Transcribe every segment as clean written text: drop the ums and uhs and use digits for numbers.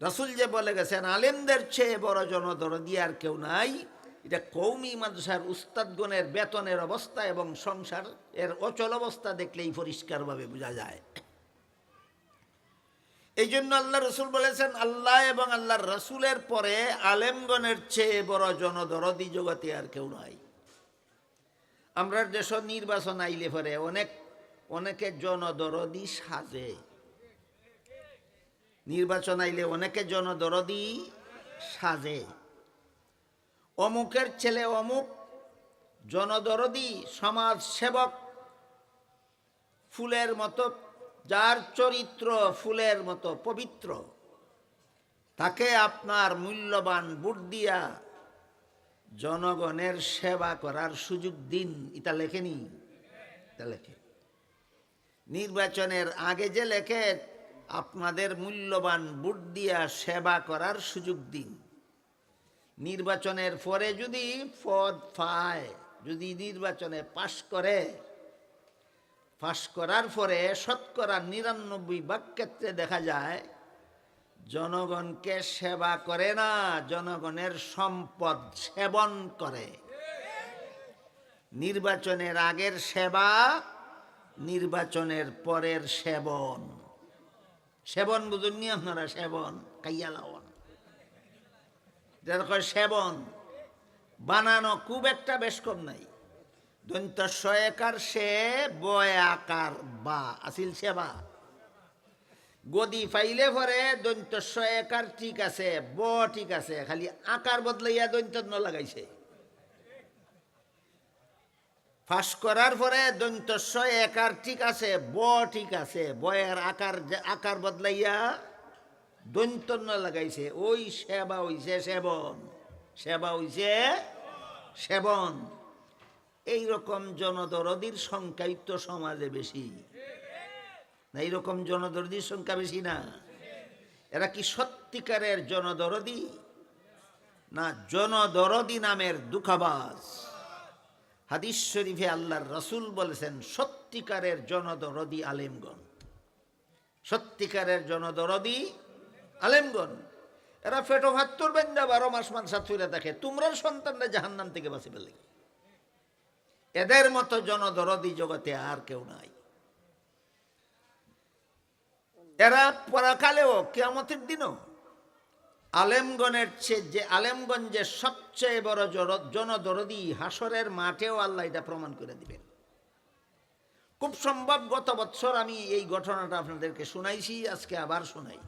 রাসূল যে বলে গেছেন আলেমদের চেয়ে বড় জনদরদি আর কেউ নাই, এটা কওমি মাদ্রাসার উস্তাদগণের বেতনের অবস্থা এবং সংসার এর অচল অবস্থা দেখলেই পরিষ্কারভাবে বোঝা যায়। এই জন্য আল্লাহ রসুল বলেছেন, আল্লাহ এবং আল্লাহর রসুলের পরে আলেমগণের চেয়ে বড় জনদরদি জগতে আর কেউ নাই। আমরা দেশ নির্বাচন আইলে পরে অনেকে জনদরদি সাজে, নির্বাচন আইলে অনেকে জনদরদি সাজে। অমুকের ছেলে অমুক জনদরদি সমাজ সেবক, ফুলের মতো, যার চরিত্র ফুলের মতো পবিত্র, তাকে আপনার মূল্যবান ভোট দিয়া জনগণের সেবা করার সুযোগ দিন। এটা লেখেনি? এটা লেখে। নির্বাচনের আগে যে লেখে আপনাদের মূল্যবান ভোট দিয়া সেবা করার সুযোগ দিন। নির্বাচনের পরে যদি পদ পায়, যদি নির্বাচনে পাশ করে, পাশ করার পরে শতকরা ৯৯ ক্ষেত্রে দেখা যায় জনগণকে সেবা করে না, জনগণের সম্পদ সেবন করে। নির্বাচনের আগের সেবা, নির্বাচনের পরের সেবন। সেবন বুঝুননি আপনারা? সেবন কাইয়া লাওয়ান, যারা কয় সেবন, বানানো খুব একটা বেশ কম নাই। দন্ত শয়কার সে বয় আকার বা আসিল সেবা। গদি ফাইলে পরে দন্ত শয়কার ঠিক আছে, ব ঠিক আছে, খালি আকার বদলাইয়া দন্ত ন লাগাইছে। ফাঁস করার পরে দন্ত শয়কার ঠিক আছে, ব ঠিক আছে, বয়ের আকার বদলাইয়া দন্ত ন লাগাইছে। ওই সেবা হইছে সেবন, সেবা হইছে সেবন। এইরকম জনদরদির সংখ্যাই তো সমাজে বেশি না? এইরকম জনদরদির সংখ্যা বেশি না? এরা কি সত্যিকারের জনদরদি না জনদরদি নামের দুঃখাবাজ? হাদিস শরীফে আল্লাহর রাসূল বলেছেন সত্যিকারের জনদরদি আলেমগণ, সত্যিকারের জনদরদি আলেমগণ। এরা ফেটো ভাত্তর বেন্দা 12 মাস মানসা ছুঁড়ে দেখে তোমরার সন্তানরা জাহান্নাম থেকে বাঁচি পেলে। এদের মতো জনদরদি জগতে আর কেউ নাই। এরা পরকালেও কিয়ামতের দিনও আলেমগণের চেয়ে, যে আলেমগণ যে সবচেয়ে বড় জনদরদি, হাসরের মাঠেও আল্লাহ এটা প্রমাণ করে দিবেন। খুব সম্ভব গত বছর আমি এই ঘটনাটা আপনাদেরকে শুনাইছি, আজকে আবার শুনাই।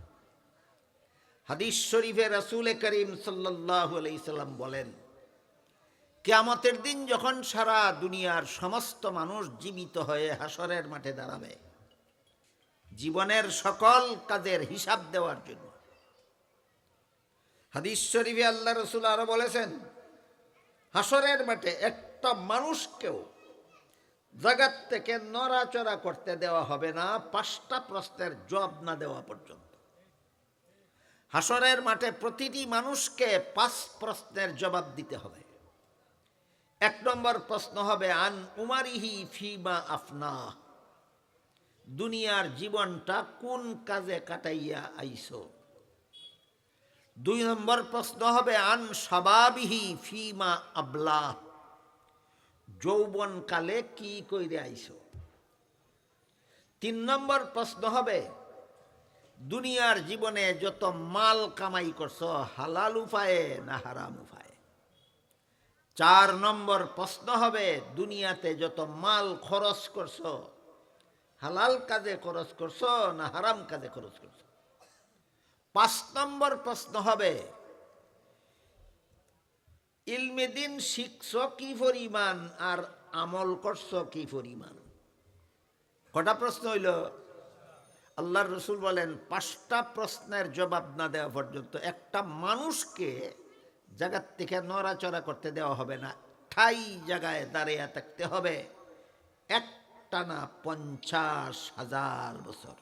হাদিস শরীফে রাসূল করিম সাল্লাল্লাহু আলাইহি সাল্লাম বলেন, কিয়ামতের দিন যখন সারা দুনিয়ার সমস্ত মানুষ জীবিত হয়ে হাসরের মাঠে দাঁড়াবে জীবনের সকল কাজের হিসাব দেওয়ার জন্য, হাদিস শরীফে আল্লাহ রাসূল আরো বলেছেন, হাসরের মাঠে একটা মানুষকেও জায়গার থেকে নড়াচড়া করতে দেওয়া হবে না 5টা প্রশ্নের জবাব না দেওয়া পর্যন্ত। হাসরের মাঠে প্রতিটি মানুষকে 5 প্রশ্নের জবাব দিতে হবে। 1 নম্বর প্রশ্ন হবে আন উমারিহি ফিমা আফনা, দুনিয়ার জীবনটা কোন কাজে কাটাইয়া আইছো। 2 নম্বর প্রশ্ন হবে আন শাবাবিহি ফিমা আবলা, যৌবন কালে কি কইরে আইছো। 3 নম্বর প্রশ্ন হবে দুনিয়ার জীবনে যত মাল কামাই করছো হালাল উপায়ে না হারাম উপায়ে। 4 নম্বর প্রশ্ন হবে দুনিয়াতে যত মাল খরচ করছো হালাল কাজে খরচ করছো না হারাম কাজে খরচ করছো। 5 নম্বর প্রশ্ন হবে ইলমে দিন শিখছো কি পরিমাণ আর আমল করছো কি পরিমাণ। কটা প্রশ্ন হইল? আল্লাহর রাসূল বলেন 5টা প্রশ্নের জবাব না দেওয়া পর্যন্ত একটা মানুষকে জায়গার থেকে নড়াচড়া করতে দেওয়া হবে না, ঠাই জায়গায় দাঁড়িয়ে থাকতে হবে একটানা 50,000 বছর।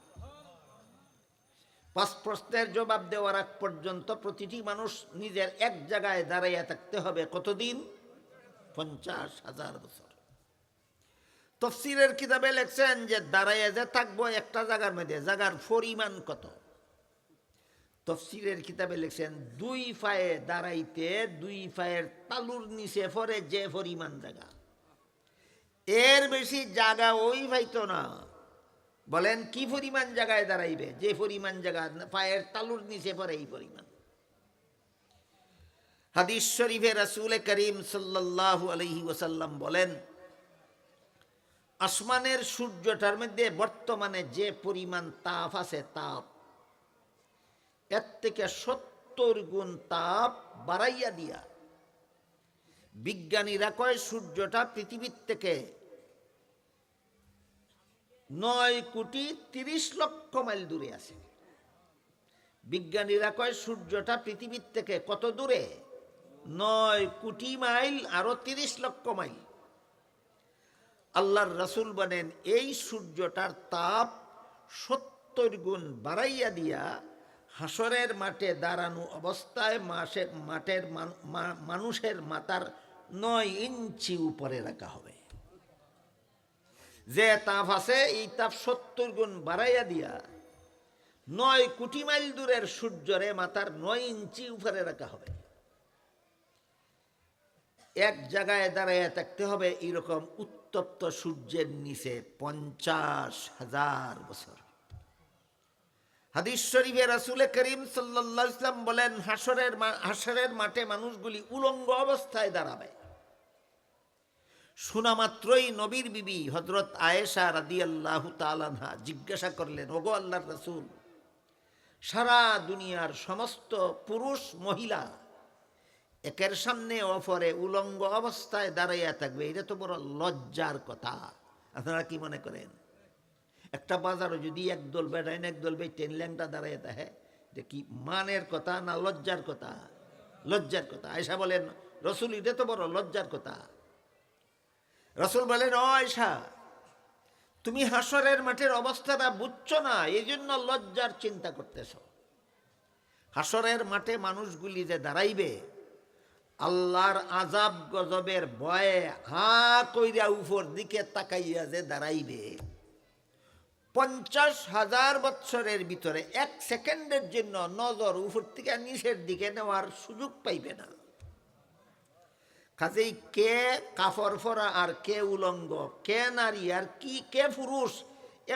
5 প্রশ্নের জবাব দেওয়ার আগ পর্যন্ত প্রতিটি মানুষ নিজের এক জায়গায় দাঁড়িয়ে থাকতে হবে কতদিন? 50,000 বছর। তাফসীরের কিতাবে লেখছেন যে দাঁড়াইয়া যে থাকবো একটা জায়গার মধ্যে, জায়গার পরিমাণ কত। তফসিরের কিতাবে লিখছেন দুই পায়ে দাঁড়াইতে দুই পায়ের তালুর নিচে পরে যে পরিমাণ জায়গা, এর বেশি জায়গা ওই পাইতো না। বলেন কি পরিমাণ জায়গায় দাঁড়াইবে? যে পরিমাণ জায়গা পায়ের তালুর নিচে পরে এই পরিমাণ। হাদিস শরীফে রাসূল করিম সাল্লাল্লাহু আলাইহি ওয়াসাল্লাম বলেন, আসমানের সূর্যটার মধ্যে বর্তমানে যে পরিমাণ তাপ আছে, তাপ এর থেকে 70 গুণ তাপ বাড়াইয়া দিয়া বিজ্ঞানীরা কয় সূর্যটা পৃথিবীর থেকে 9,30,00,000 মাইল দূরে আছে। বিজ্ঞানীরা কয় সূর্যটা পৃথিবীর থেকে কত দূরে? 9 কোটি মাইল, আরো 30,00,000 মাইল। আল্লাহর রাসূল বলেন এই সূর্যটার তাপ 70 গুণ বাড়াইয়া দিয়া হাসরের মাঠে দাঁড়ানো অবস্থায় মানুষের মাথার 9 ইঞ্চি উপরে রাখা হবে। যে তাপ আছে এই তাপ 70 গুণ বাড়াইয়া দিয়া 9 কোটি মাইল দূরের সূর্যরে মাথার 9 ইঞ্চি উপরে রাখা হবে। এক জায়গায় দাঁড়াইয়া থাকতে হবে এরকম উত্তপ্ত সূর্যের নিচে 50,000 বছর। হাদিস শরীফে রাসূল করিম সাল্লাল্লাহু আলাইহি ওয়াসাল্লাম বলেন হাসরের মাঠে মানুষগুলি উলঙ্গ অবস্থায় দাঁড়াবে। শোনা মাত্রই নবীর বিবি হযরত আয়েশা রাদিয়াল্লাহু তাআলা আনহা জিজ্ঞাসা করলেন, ওগো আল্লাহর রাসূল, সারা দুনিয়ার সমস্ত পুরুষ মহিলা একের সামনে অপরে উলঙ্গ অবস্থায় দাঁড়াইয়া থাকবে, এটা তো বড় লজ্জার কথা। আপনারা কি মনে করেন? একটা বাজারও যদি একদল বেড়াইন একদল বেটেন ল্যাংটা দাঁড়াইয়া থাকে, এটা কি মানের কথা না লজ্জার কথা? লজ্জার কথা। আয়েশা বলেন, রসুল এটা তো বড় লজ্জার কথা। রসুল বলেন, ও আয়েশা, তুমি হাসরের মাঠের অবস্থাটা বুঝছো না, এই জন্য লজ্জার চিন্তা করতেছ। হাসরের মাঠে মানুষগুলি যে দাঁড়াইবে আল্লাহর আযাব গজবের ভয়ে হা কইরা উপর দিকে তাকাইয়া যে দাঁড়াইবে, 50,000 বৎসরের ভিতরে 1 সেকেন্ডের জন্য নজর উপর থেকে নিচের দিকে নেওয়ার সুযোগ পাইবে না। কাজেই কে কাফর ফরা আর কে উলঙ্গ, কে নারী আর কে পুরুষ,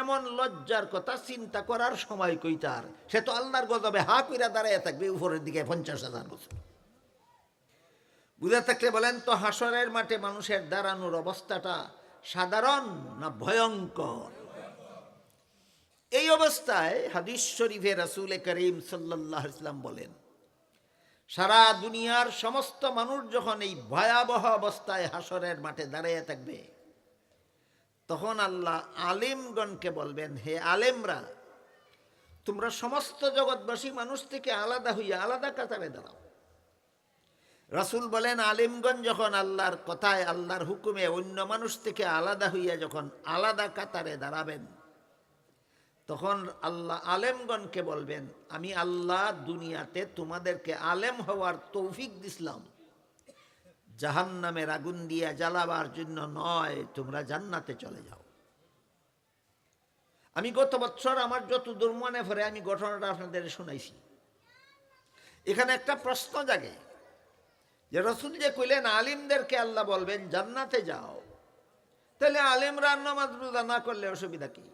এমন লজ্জার কথা চিন্তা করার সময় কই তার? সে তো আল্লাহর গজবে হা কইরা দাঁড়াইয়া থাকবে উপরের দিকে 50,000 বছর। বুঝা থাকলে বলেন তো হাসরের মাঠে মানুষের দাঁড়ানোর অবস্থাটা সাধারণ না ভয়ঙ্কর? এই অবস্থায় হাদিস শরীফে রাসূল করিম সাল্লাল্লাহু আলাইহি ওয়াসাল্লাম বলেন, সারা দুনিয়ার সমস্ত মানুষ যখন এই ভয়াবহ অবস্থায় হাসরের মাঠে দাঁড়িয়ে থাকবে, তখন আল্লাহ আলিমগণকে বলবেন, হে আলেমরা, তোমরা সমস্ত জগৎবাসী মানুষ থেকে আলাদা হইয়া আলাদা কাতারে দাঁড়াও। রাসূল বলেন, আলিমগণ যখন আল্লাহর কথায় আল্লাহর হুকুমে অন্য মানুষ থেকে আলাদা হইয়া যখন আলাদা কাতারে দাঁড়াবেন, তখন আল্লাহ আলেমগণকে বলবেন, আমি আল্লাহ দুনিয়াতে তোমাদেরকে আলেম হওয়ার তৌফিক দিছিলাম, জাহান্নামের আগুন দিয়া জ্বালাবার জন্য নয়, তোমরা জান্নাতে চলে যাও। আমি গত বছর আমার যত দূর মনে পড়ে আমি ঘটনাটা আপনাদের শুনাইছি। এখানে একটা প্রশ্ন জাগে যে রাসূল যে কইলেন আলিমদেরকে আল্লাহ বলবেন জান্নাতে যাও, তাহলে আলেমরা নামাজ রোজা না করলে অসুবিধা কি?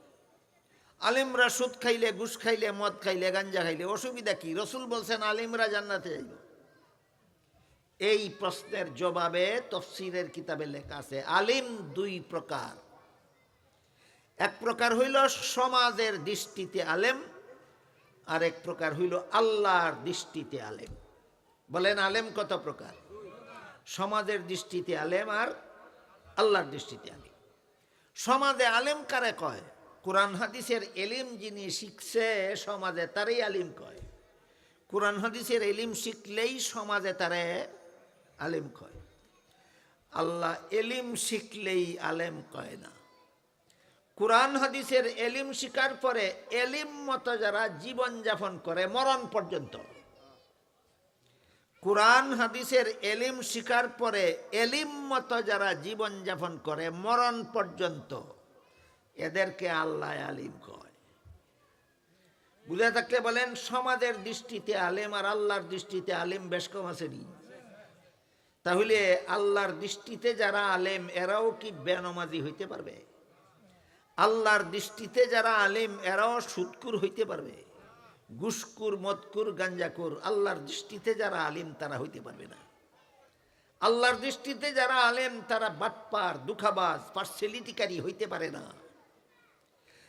আলিমরা সুদ খাইলে, ঘুষ খাইলে, মদ খাইলে, গাঞ্জা খাইলে অসুবিধা কি? রসুল বলছেন আলিমরা জান্নাতে যাইব। এই প্রশ্নের জবাবে তাফসীরের কিতাবে লেখা আছে, আলিম 2 প্রকার। এক প্রকার হইল সমাজের দৃষ্টিতে আলেম, আর এক প্রকার হইল আল্লাহর দৃষ্টিতে আলেম। বলেন আলেম কত প্রকার? সমাজের দৃষ্টিতে আলেম আর আল্লাহর দৃষ্টিতে আলেম। সমাজে আলেম কারে কয়? কোরআন হাদিসের এলিম যিনি শিখছে সমাজে তারই আলিম কয়। কোরআন হাদিসের এলিম শিখলেই সমাজে তারে আলেম কয়। আল্লাহ এলিম শিখলেই আলেম কয় না। কোরআন হাদিসের এলিম শিকার পরে এলিম মতো যারা জীবন যাপন করে মরণ পর্যন্ত, কোরআন হাদিসের এলিম শিকার পরে এলিম মতো যারা জীবন যাপন করে মরণ পর্যন্ত, এদেরকে আল্লাহ আলিম কয়। বুঝে থাকলে বলেন, সমাজের দৃষ্টিতে আলেম আর আল্লাহর দৃষ্টিতে আলেম বেশ কম আসেনি? তাহলে আল্লাহর দৃষ্টিতে যারা আলেম এরাও কি বেনামাজি হইতে পারবে? আল্লাহর দৃষ্টিতে যারা আলেম এরাও সুদকুর হইতে পারবে? ঘুষকুর, মদকুর, গাঞ্জাকুর আল্লাহর দৃষ্টিতে যারা আলেম তারা হইতে পারবে না। আল্লাহর দৃষ্টিতে যারা আলেম তারা বাটপার, দুঃখাবাজ, পার্সেলিটিকারী হইতে পারে না।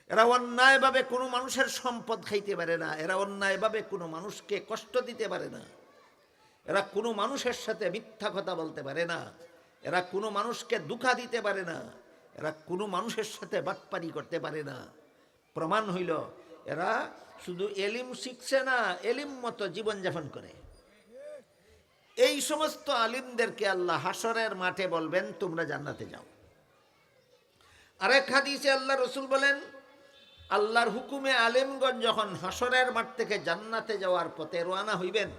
এরা অন্যায়ভাবে কোনো মানুষের সম্পদ খাইতে পারে না। এরা অন্যায়ভাবে কোনো মানুষকে কষ্ট দিতে পারে না। এরা কোনো মানুষের সাথে মিথ্যা কথা বলতে পারে না। এরা কোনো মানুষকে দুঃখা দিতে পারে না। এরা কোনো মানুষের সাথে বাটপারি করতে পারে না। প্রমাণ হইল এরা শুধু এলিম শিখছে না, এলিম মতো জীবনযাপন করে। এই সমস্ত আলিমদেরকে আল্লাহ হাসরের মাঠে বলবেন, তোমরা জান্নাতে যাও। আরেক হাদিসে আল্লাহ রসুল বলেন, আল্লাহর হুকুমে আলিমগণ যখন হাসরের মাঠ থেকে জান্নাতে যাওয়ার পথে রওনা হইবেন,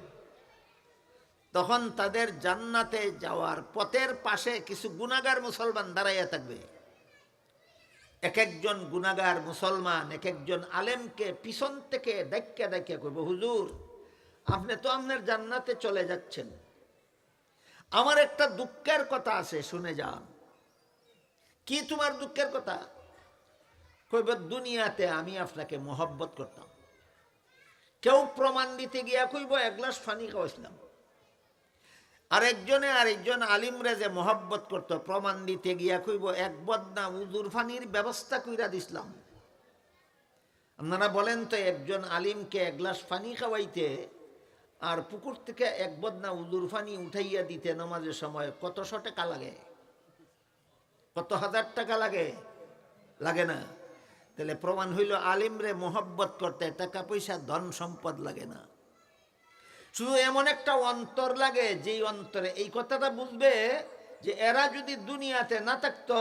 তখন তাদের জান্নাতে যাওয়ার পথের পাশে কিছু গুনাহগার মুসলমান দাঁড়াইয়া থাকবে। এক একজন গুনাহগার মুসলমান এক একজন আলেমকে পিছন থেকে ডাক্কা ডাক্কা কইব, হুজুর আপনি তো আপনার জান্নাতে চলে যাচ্ছেন, আমার একটা দুঃখের কথা আছে, শুনে যান। কি তোমার দুঃখের কথা? কইব, দুনিয়াতে আমি আপনাকে মহব্বত করতাম। কেউ প্রমাণ দিতে গিয়া কইব এক গ্লাস পানি খাওয়াইছিলাম। আরেকজন আলিমরে যে মহব্বত করত, প্রমাণ দিতে গিয়া কইব এক বদনা উজুর পানির ব্যবস্থা কইরা দিছিলাম। আপনারা বলেন তো, একজন আলিমকে এক গ্লাস পানি খাওয়াইতে আর পুকুর থেকে এক বদনা উজুর পানি উঠাইয়া দিতে নামাজের সময় কতশো টাকা লাগে? কত হাজার টাকা লাগে? লাগে না? তাহলে প্রমাণ হইল আলিমরে মহব্বত করতে টাকা পয়সা ধন সম্পদ লাগে না। শুধু এমন একটা অন্তর লাগে, যেই অন্তরে এই কথাটা বুঝবে যে এরা যদি দুনিয়াতে না থাকতো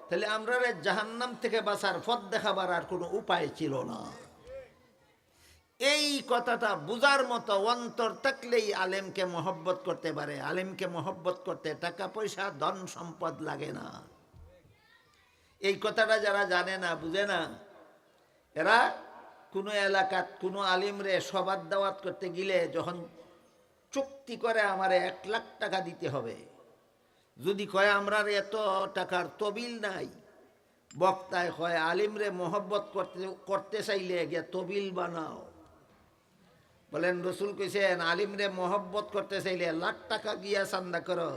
তাহলে আমরা জাহান্নাম থেকে বাঁচার পথ দেখাবার আর কোনো উপায় ছিল না। এই কথাটা বুঝার মতো অন্তর থাকলেই আলেমকে মহব্বত করতে পারে। আলেমকে মহব্বত করতে টাকা পয়সা ধন সম্পদ লাগে না। এই কথাটা যারা জানে না, বুঝে না, এরা কোনো এলাকাত কোনো আলিমরে সবার দাওয়াত করতে গেলে যখন চুক্তি করে আমারে 1 লাখ টাকা দিতে হবে, যদি কয় আমরা এত টাকার তবিল নাই, বক্তায় কয় আলিমরে মহব্বত করতে চাইলে গিয়া তবিল বানাও। বলেন রসুল কইছেন আলিমরে মহব্বত করতে চাইলে 1 লাখ টাকা গিয়া চান্দা করো।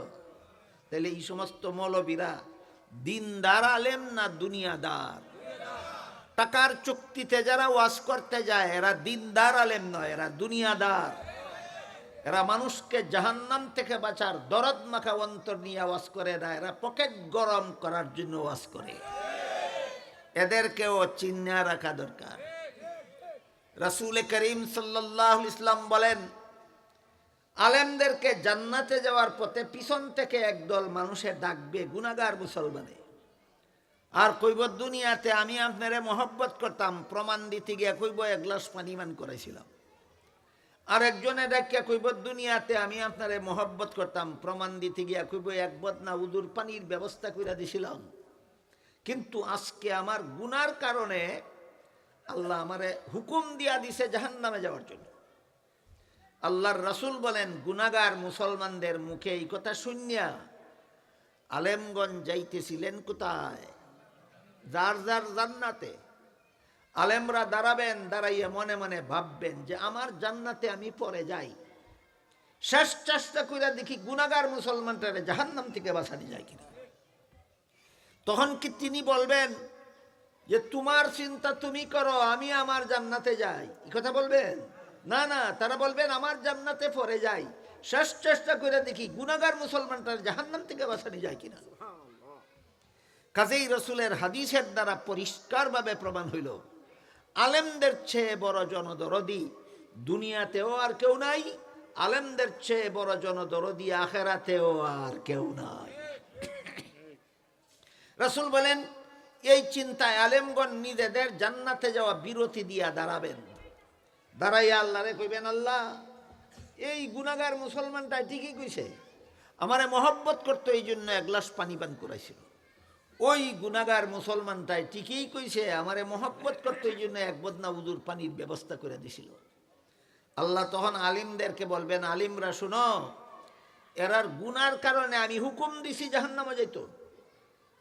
তাহলে এই সমস্ত মৌলবীরা দিনদার আলেম না দুনিয়াদার? টাকার চুক্তিতে যারা ওয়াজ করতে যায় এরা দিনদার আলেম নয়, এরা দুনিয়াদার। এরা মানুষকে জাহান্নাম থেকে বাঁচার দরদ মাখা অন্তর নিয়ে ওয়াজ করে না, এরা পকেট গরম করার জন্য ওয়াজ করে। এদেরকেও চিন্না রাখা দরকার। রাসূল করিম সাল্লাল্লাহু আলাইহি ওয়াসাল্লাম বলেন, আলেমদেরকে জান্নাতে যাওয়ার পথে পিছন থেকে একদল মানুষের ডাকবে, গুনাহগার মুসলমানে, আর কইব দুনিয়াতে আমি আপনারে মহব্বত করতাম, প্রমাণ দিতে গিয়া কইব 1 গ্লাস পানি মান করাইছিলাম। আর একজনে ডাকিয়া কইব দুনিয়াতে আমি আপনারে মহব্বত করতাম, প্রমাণ দিতে গিয়া কইব 1 বদনা উজুর পানির ব্যবস্থা কইরা দিছিলাম। কিন্তু আজকে আমার গুনার কারণে আল্লাহ আমারে হুকুম দিয়া দিছে জাহান্নামে যাওয়ার জন্য। আল্লাহর রাসূল বলেন, গুনাহগার মুসলমানদের মুখে এই কথা শুনিয়া আলেমগণ যাইতেছিলেন কোথায়? যার যার জান্নাতে। আলেমরা দাঁড়াবেন, দাঁড়াইয়া মনে মনে ভাববেন যে আমার জান্নাতে আমি পরে যাই, শেষ চেষ্টা কইরা দেখি গুনাহগার মুসলমানটারে জাহান্নাম থেকে বাঁচানো যায় কিনা। তখন কি তিনি বলবেন যে তোমার চিন্তা তুমি করো, আমি আমার জান্নাতে যাই? এই কথা বলবেন না? না, তারা বলবেন আমার জান্নাতে পরে যাই, শেষ চেষ্টা কইরা দেখি গুনাহগার মুসলমানটারে জাহান্নাম থেকে বাঁচানো যায় কিনা। কাজেই রসুলের হাদিসের দ্বারা পরিষ্কারভাবে প্রমাণ হইল, আলেমদের চেয়ে বড় জনদরদি দুনিয়াতেও আর কেউ নাই, আলেমদের চেয়ে বড় জনদরদি আখিরাতেও আর কেউ নাই। রাসূল বলেন, এই চিন্তায় আলেমগণ নিজেদের জান্নাতে যাওয়া বিরতি দিয়া দাঁড়াবেন। দাঁড়াইয়া আল্লাহরে কইবেন, আল্লাহ এই গুনাহগার মুসলমানটা ঠিকই কইছে, আমারে মহব্বত করতো, এই জন্য 1 গ্লাস পানি পান করাইছিল। ওই গুনাহগার মুসলমানটাই ঠিকই কইছে, আমারে মহব্বত করতে এই জন্য এক বদনা উজুর পানির ব্যবস্থা করে দিছিল। আল্লাহ তখন আলিমদেরকে বলবেন, আলিমরা শুনো, এরার গুনার কারণে আমি হুকুম দিছি জাহান্নামে যাইত,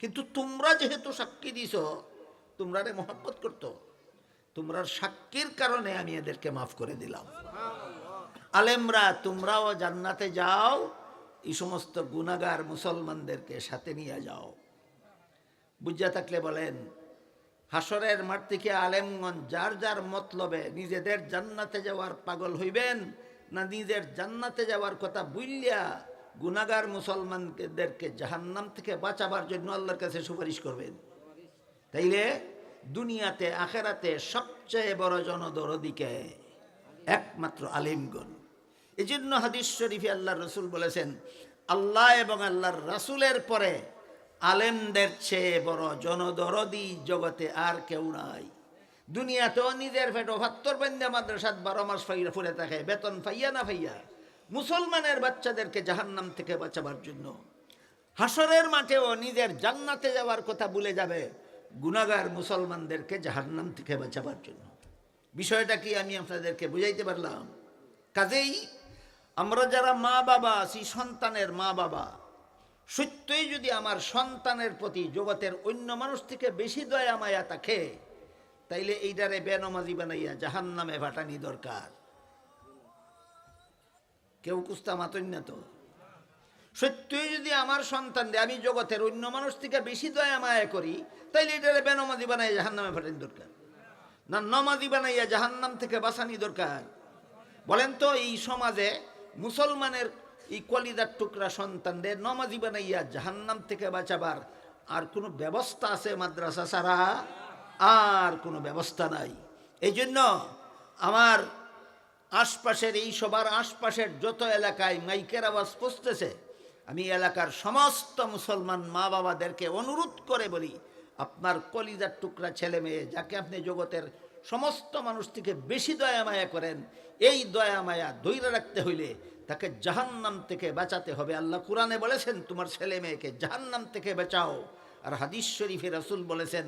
কিন্তু তোমরা যেহেতু সাক্ষী দিছ, তোমরারে মহব্বত করতো, তোমরার সাক্ষীর কারণে আমি এদেরকে মাফ করে দিলাম। আলেমরা তোমরাও জান্নাতে যাও, এই সমস্ত গুনাহগার মুসলমানদেরকে সাথে নিয়ে যাও। বুঝা থাকলে বলেন, হাসরের মাঠ থেকে আলেমগণ যার যার মতলবে নিজেদের জান্নাতে যাওয়ার পাগল হইবেন, না নিজের জান্নাতে যাওয়ার কথা বুঝলিয়া গুনাহগার মুসলমানদেরকে জাহান্নাম থেকে বাঁচাবার জন্য আল্লাহর কাছে সুপারিশ করবেন? তাইলে দুনিয়াতে আখেরাতে সবচেয়ে বড় জনদরদিকে একমাত্র আলিমগণ। এই জন্য হাদিস শরীফে আল্লাহর রসুল বলেছেন, আল্লাহ এবং আল্লাহর রাসূলের পরে আলেমদের চেয়ে বড় জনদরদি জগতে আর কেউ নাই। দুনিয়াতেও নিজের পেট ভাত্তর বেন্দা মাদ্রাসাত 12 মাস ফাইয়া ফুরে থাকে, বেতন ফাইয়া না ফাইয়া, মুসলমানের বাচ্চাদেরকে জাহান্নাম থেকে বাঁচাবার জন্য। হাসরের মাঠেও নিজের জান্নাতে যাওয়ার কথা ভুলে যাবে গুনাহগার মুসলমানদেরকে জাহান্নাম থেকে বাঁচাবার জন্য। বিষয়টা কি আমি আপনাদেরকে বুঝাইতে পারলাম? কাজেই আমরা যারা মা বাবা আছি, সন্তানের মা বাবা, সত্যই যদি আমার সন্তানের প্রতি জগতের অন্য মানুষ থেকে বেশি দয়া মায়া থাকে, তাইলে এইটারে বেনমাজি বানাইয়া জাহান্নামে ভাটানি দরকার। কেউ কুস্তা মাতন না তো। সত্যই যদি আমার সন্তানদের আমি জগতের অন্য মানুষ থেকে বেশি দয়া মায়া করি, তাইলে এটারে বেনমাজি বানাইয়া জাহান্নামে ভাটানি দরকার, না নমাজি বানাইয়া জাহান্নাম থেকে বাঁচানি দরকার? বলেন তো, এই সমাজে মুসলমানের এই কলিজার টুকরা সন্তানদের নমাজি বানাইয়া জাহান্নাম থেকে বাঁচাবার আর কোনো ব্যবস্থা আছে মাদ্রাসা ছাড়া? আর কোনো ব্যবস্থা নাই। এই জন্য আমার আশপাশের, এই সবার আশপাশের যত এলাকায় মাইকের আওয়াজ পৌঁছতেছে, আমি এলাকার সমস্ত মুসলমান মা বাবাদেরকে অনুরোধ করে বলি, আপনার কলিজার টুকরা ছেলে মেয়ে যাকে আপনি জগতের সমস্ত মানুষ থেকে বেশি দয়া মায়া করেন, এই দয়া মায়া ধইরা রাখতে হইলে তাকে জাহান্নাম থেকে বাঁচাতে হবে। আল্লাহ কুরআনে বলেছেন, তোমার ছেলে মেয়েকে জাহান্নাম থেকে বাঁচাও। আর হাদিস শরীফে রাসূল বলেছেন,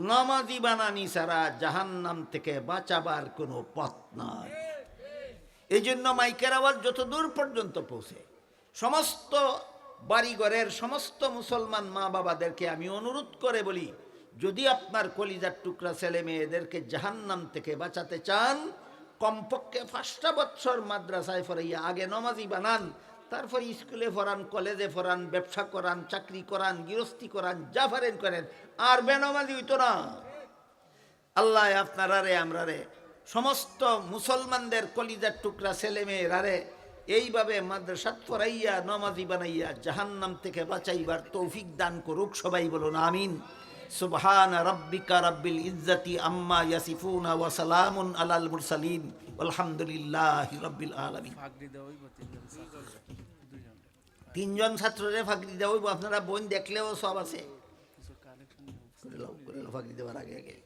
নামাজি বানানি ছাড়া জাহান্নাম থেকে বাঁচাবার কোনো পথ নাই। এই জন্য মাইকের আওয়াজ যত দূর পর্যন্ত পৌঁছে, সমস্ত বাড়িঘরের সমস্ত মুসলমান মা বাবাদেরকে আমি অনুরোধ করে বলি, যদি আপনার কলিজার টুকরা ছেলে মেয়েদেরকে জাহান্নাম থেকে বাঁচাতে চান, কমপক্ষে 5টা বছর মাদ্রাসায় পড়াইয়া আগে নমাজি বানান, তারপর স্কুলে পড়ান, কলেজে পড়ান, ব্যবসা করান, চাকরি করান, গৃহস্থী করান, যা পারেন করেন, আর বেনমাজি হইতো না। আল্লাহ আপনারারে আমরারে সমস্ত মুসলমানদের কলিজার টুকরা ছেলে মেয়েরারে এইভাবে মাদ্রাসাত পড়াইয়া নমাজি বানাইয়া জাহান্নাম থেকে বাঁচাইবার তৌফিক দান করুক। সবাই বলুন আমিন। সুবহান রাব্বিকা রাব্বিল ইজ্জাতি আম্মা ইয়াসিফুনা ওয়া সালামুন আলাল মুরসালিন আলহামদুলিল্লাহি রাব্বিল আলামিন। তিনজন ছাত্ররে ফাঁকরি দেওয়া, আপনারা বোন দেখলেও সব আছে, ফাঁকরি দেওয়ার আগে আগে